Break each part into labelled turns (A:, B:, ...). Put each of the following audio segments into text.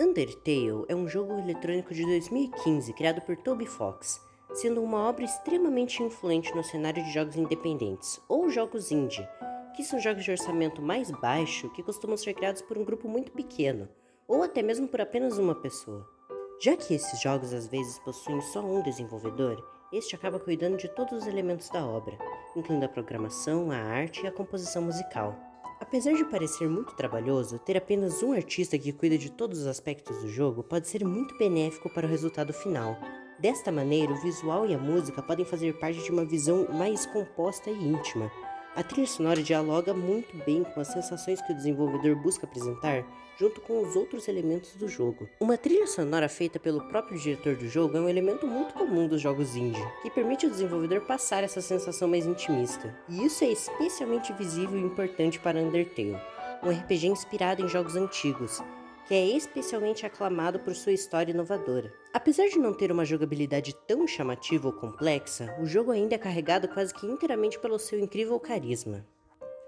A: Undertale é um jogo eletrônico de 2015 criado por Toby Fox, sendo uma obra extremamente influente no cenário de jogos independentes, ou jogos indie, que são jogos de orçamento mais baixo que costumam ser criados por um grupo muito pequeno, ou até mesmo por apenas uma pessoa. Já que esses jogos às vezes possuem só um desenvolvedor, este acaba cuidando de todos os elementos da obra, incluindo a programação, a arte e a composição musical. Apesar de parecer muito trabalhoso, ter apenas um artista que cuida de todos os aspectos do jogo pode ser muito benéfico para o resultado final. Desta maneira, o visual e a música podem fazer parte de uma visão mais composta e íntima. A trilha sonora dialoga muito bem com as sensações que o desenvolvedor busca apresentar, junto com os outros elementos do jogo. Uma trilha sonora feita pelo próprio diretor do jogo é um elemento muito comum dos jogos indie, que permite ao desenvolvedor passar essa sensação mais intimista. E isso é especialmente visível e importante para Undertale, um RPG inspirado em jogos antigos, que é especialmente aclamado por sua história inovadora. Apesar de não ter uma jogabilidade tão chamativa ou complexa, o jogo ainda é carregado quase que inteiramente pelo seu incrível carisma.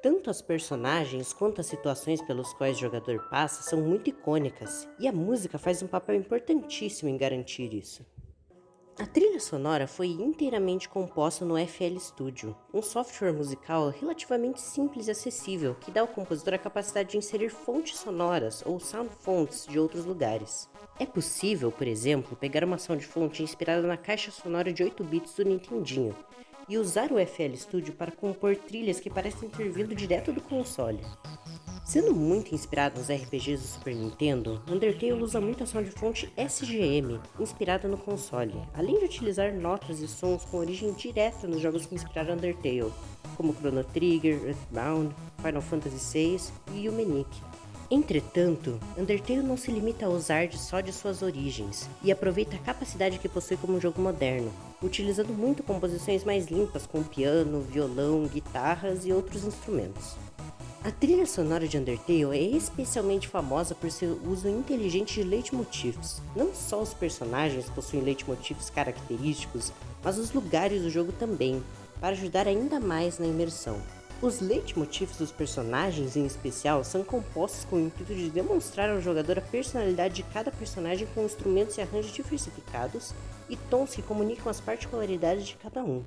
A: Tanto as personagens quanto as situações pelos quais o jogador passa são muito icônicas, e a música faz um papel importantíssimo em garantir isso. A trilha sonora foi inteiramente composta no FL Studio, um software musical relativamente simples e acessível que dá ao compositor a capacidade de inserir fontes sonoras ou sound fonts de outros lugares. É possível, por exemplo, pegar uma sound fonte inspirada na caixa sonora de 8 bits do Nintendinho e usar o FL Studio para compor trilhas que parecem ter vindo direto do console. Sendo muito inspirado nos RPGs do Super Nintendo, Undertale usa muito a soundfonte SGM, inspirada no console, além de utilizar notas e sons com origem direta nos jogos que inspiraram Undertale, como Chrono Trigger, Earthbound, Final Fantasy VI e Humanic. Entretanto, Undertale não se limita a usar só de suas origens, e aproveita a capacidade que possui como um jogo moderno, utilizando muito composições mais limpas com piano, violão, guitarras e outros instrumentos. A trilha sonora de Undertale é especialmente famosa por seu uso inteligente de leitmotifs. Não só os personagens possuem leitmotifs característicos, mas os lugares do jogo também, para ajudar ainda mais na imersão. Os leitmotifs dos personagens, em especial, são compostos com o intuito de demonstrar ao jogador a personalidade de cada personagem com instrumentos e arranjos diversificados e tons que comunicam as particularidades de cada um.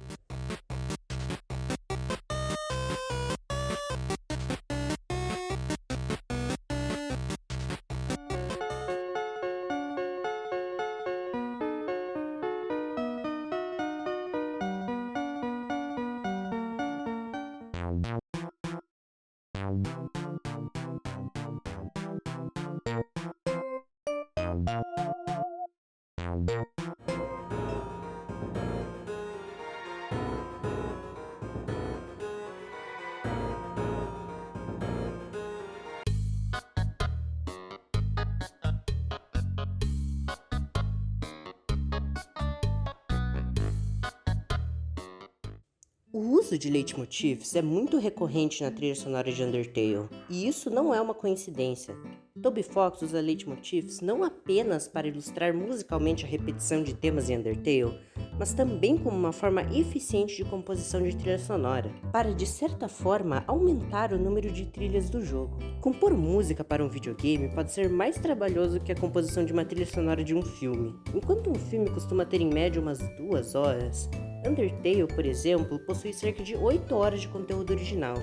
A: O uso de leitmotifs é muito recorrente na trilha sonora de Undertale, e isso não é uma coincidência. Toby Fox usa leitmotifs não apenas para ilustrar musicalmente a repetição de temas em Undertale, mas também como uma forma eficiente de composição de trilha sonora, para de certa forma aumentar o número de trilhas do jogo. Compor música para um videogame pode ser mais trabalhoso que a composição de uma trilha sonora de um filme. Enquanto um filme costuma ter em média umas 2 horas, Undertale, por exemplo, possui cerca de 8 horas de conteúdo original,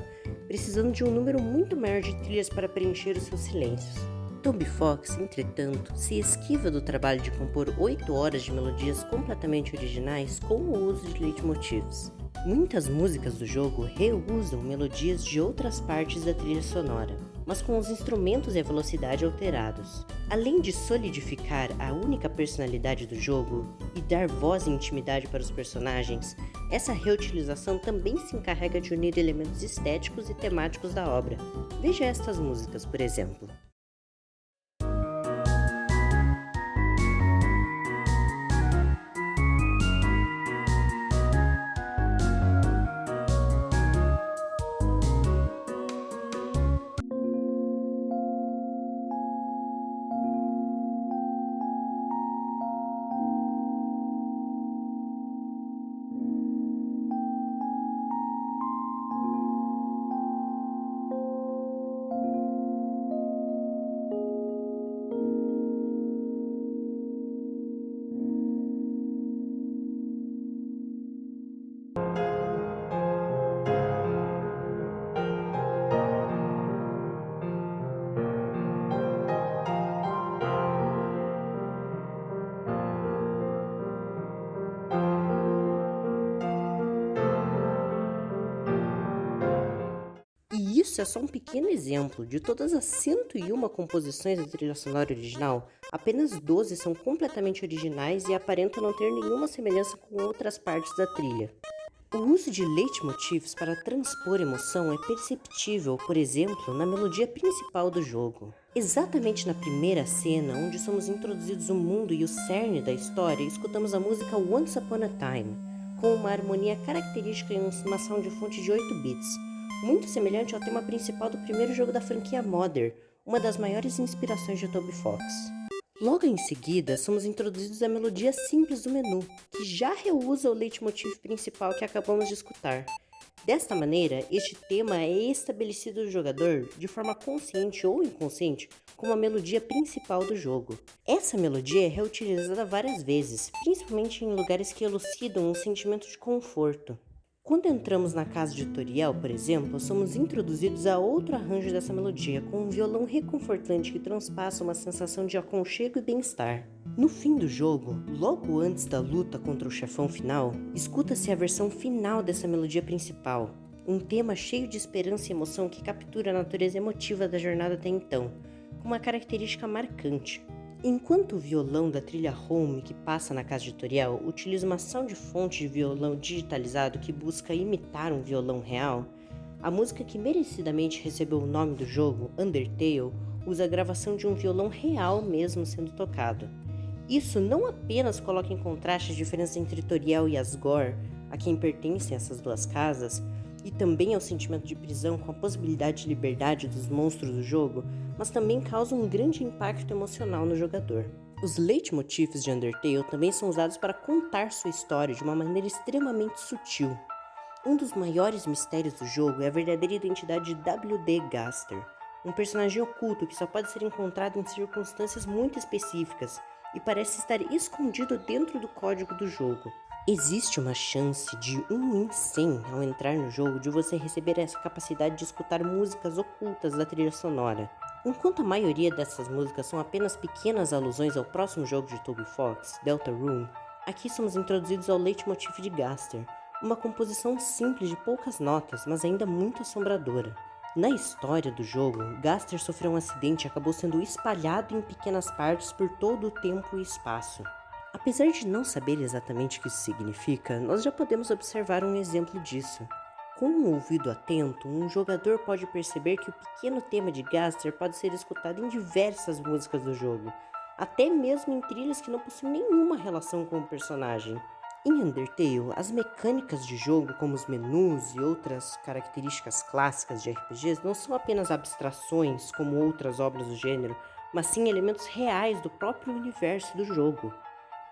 A: precisando de um número muito maior de trilhas para preencher os seus silêncios. Toby Fox, entretanto, se esquiva do trabalho de compor 8 horas de melodias completamente originais com o uso de leitmotifs. Muitas músicas do jogo reusam melodias de outras partes da trilha sonora, mas com os instrumentos e a velocidade alterados. Além de solidificar a única personalidade do jogo e dar voz e intimidade para os personagens, essa reutilização também se encarrega de unir elementos estéticos e temáticos da obra. Veja estas músicas, por exemplo. E isso é só um pequeno exemplo. De todas as 101 composições da trilha sonora original, apenas 12 são completamente originais e aparentam não ter nenhuma semelhança com outras partes da trilha. O uso de leitmotivs para transpor emoção é perceptível, por exemplo, na melodia principal do jogo. Exatamente na primeira cena, onde somos introduzidos ao mundo e o cerne da história, escutamos a música Once Upon a Time, com uma harmonia característica em uma sound fonte de 8 bits, muito semelhante ao tema principal do primeiro jogo da franquia Modern, uma das maiores inspirações de Toby Fox. Logo em seguida, somos introduzidos à melodia simples do menu, que já reusa o leitmotiv principal que acabamos de escutar. Desta maneira, este tema é estabelecido do jogador de forma consciente ou inconsciente como a melodia principal do jogo. Essa melodia é reutilizada várias vezes, principalmente em lugares que elucidam um sentimento de conforto. Quando entramos na casa de Toriel, por exemplo, somos introduzidos a outro arranjo dessa melodia, com um violão reconfortante que transpassa uma sensação de aconchego e bem-estar. No fim do jogo, logo antes da luta contra o chefão final, escuta-se a versão final dessa melodia principal, um tema cheio de esperança e emoção que captura a natureza emotiva da jornada até então, com uma característica marcante. Enquanto o violão da trilha Home que passa na casa de Toriel utiliza uma sound fonte de violão digitalizado que busca imitar um violão real, a música que merecidamente recebeu o nome do jogo, Undertale, usa a gravação de um violão real mesmo sendo tocado. Isso não apenas coloca em contraste a diferença entre Toriel e Asgore, a quem pertencem essas duas casas, e também ao sentimento de prisão com a possibilidade de liberdade dos monstros do jogo, mas também causa um grande impacto emocional no jogador. Os leitmotivs de Undertale também são usados para contar sua história de uma maneira extremamente sutil. Um dos maiores mistérios do jogo é a verdadeira identidade de W.D. Gaster, um personagem oculto que só pode ser encontrado em circunstâncias muito específicas e parece estar escondido dentro do código do jogo. Existe uma chance de 1 em 100 ao entrar no jogo de você receber essa capacidade de escutar músicas ocultas da trilha sonora. Enquanto a maioria dessas músicas são apenas pequenas alusões ao próximo jogo de Toby Fox, Deltarune, aqui somos introduzidos ao leitmotiv de Gaster, uma composição simples de poucas notas, mas ainda muito assombradora. Na história do jogo, Gaster sofreu um acidente e acabou sendo espalhado em pequenas partes por todo o tempo e espaço. Apesar de não saber exatamente o que isso significa, nós já podemos observar um exemplo disso. Com um ouvido atento, um jogador pode perceber que o pequeno tema de Gaster pode ser escutado em diversas músicas do jogo, até mesmo em trilhas que não possuem nenhuma relação com o personagem. Em Undertale, as mecânicas de jogo, como os menus e outras características clássicas de RPGs, não são apenas abstrações como outras obras do gênero, mas sim elementos reais do próprio universo do jogo.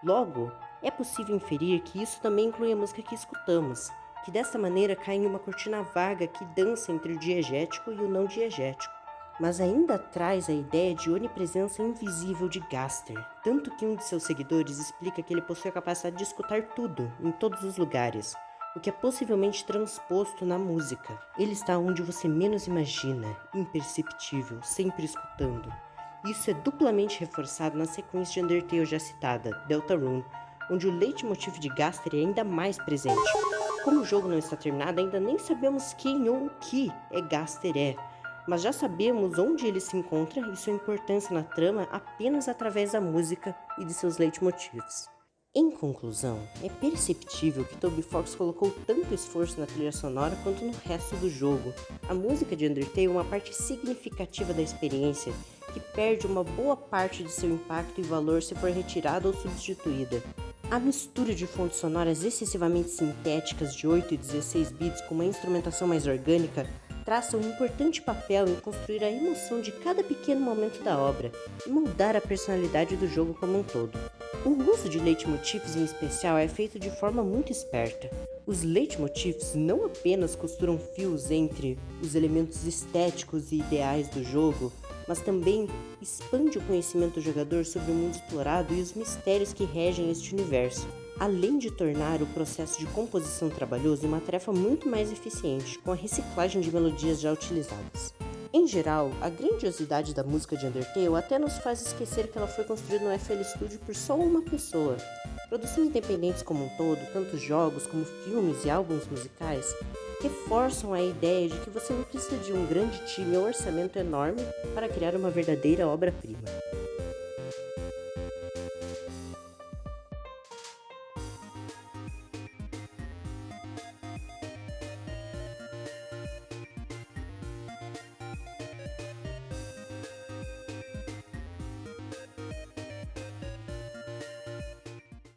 A: Logo, é possível inferir que isso também inclui a música que escutamos, que dessa maneira cai em uma cortina vaga que dança entre o diegético e o não diegético, mas ainda traz a ideia de onipresença invisível de Gaster, tanto que um de seus seguidores explica que ele possui a capacidade de escutar tudo, em todos os lugares, o que é possivelmente transposto na música. Ele está onde você menos imagina, imperceptível, sempre escutando. Isso é duplamente reforçado na sequência de Undertale já citada, Deltarune, onde o leitmotiv de Gaster é ainda mais presente. Como o jogo não está terminado, ainda nem sabemos quem ou o que Gaster é, mas já sabemos onde ele se encontra e sua importância na trama apenas através da música e de seus leitmotivs. Em conclusão, é perceptível que Toby Fox colocou tanto esforço na trilha sonora quanto no resto do jogo. A música de Undertale é uma parte significativa da experiência, que perde uma boa parte de seu impacto e valor se for retirada ou substituída. A mistura de fontes sonoras excessivamente sintéticas de 8 e 16 bits com uma instrumentação mais orgânica traça um importante papel em construir a emoção de cada pequeno momento da obra e moldar a personalidade do jogo como um todo. O uso de leitmotivs em especial é feito de forma muito esperta. Os leitmotivs não apenas costuram fios entre os elementos estéticos e ideais do jogo, mas também expande o conhecimento do jogador sobre o mundo explorado e os mistérios que regem este universo. além de tornar o processo de composição trabalhoso uma tarefa muito mais eficiente, com a reciclagem de melodias já utilizadas. Em geral, a grandiosidade da música de Undertale até nos faz esquecer que ela foi construída no FL Studio por só uma pessoa. Produções independentes como um todo, tanto jogos como filmes e álbuns musicais, reforçam a ideia de que você não precisa de um grande time ou orçamento enorme para criar uma verdadeira obra-prima.